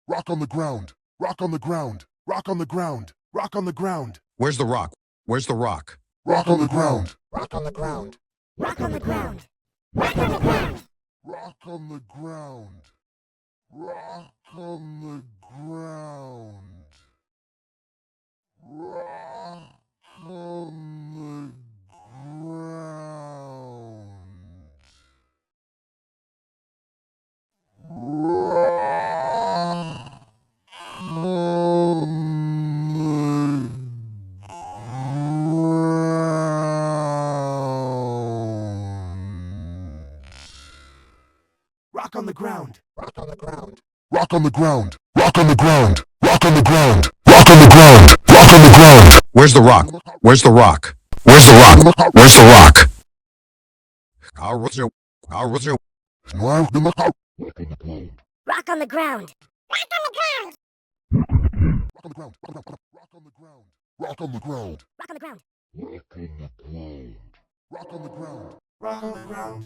Rock on the ground. Rock on the ground. Rock on the ground. Rock on the ground. Where's the rock? Where's the rock? Rock on the ground. Rock on the ground. Rock on the ground. Rock on the ground. Rock on the ground. Rock on the ground. Rock on the ground. Rock on the ground. Rock on the ground. Rock on the ground. Rock on the ground. Rock on the ground. Rock on the ground. Rock on the ground. Where's the rock? Where's the rock? Where's the rock? Where's the rock? Rock on the ground. Rock on the ground. Rock on the ground. Rock on the ground. Rock on the ground. Rock on the ground. Rock on the ground. Rock on the ground. Rock on the ground.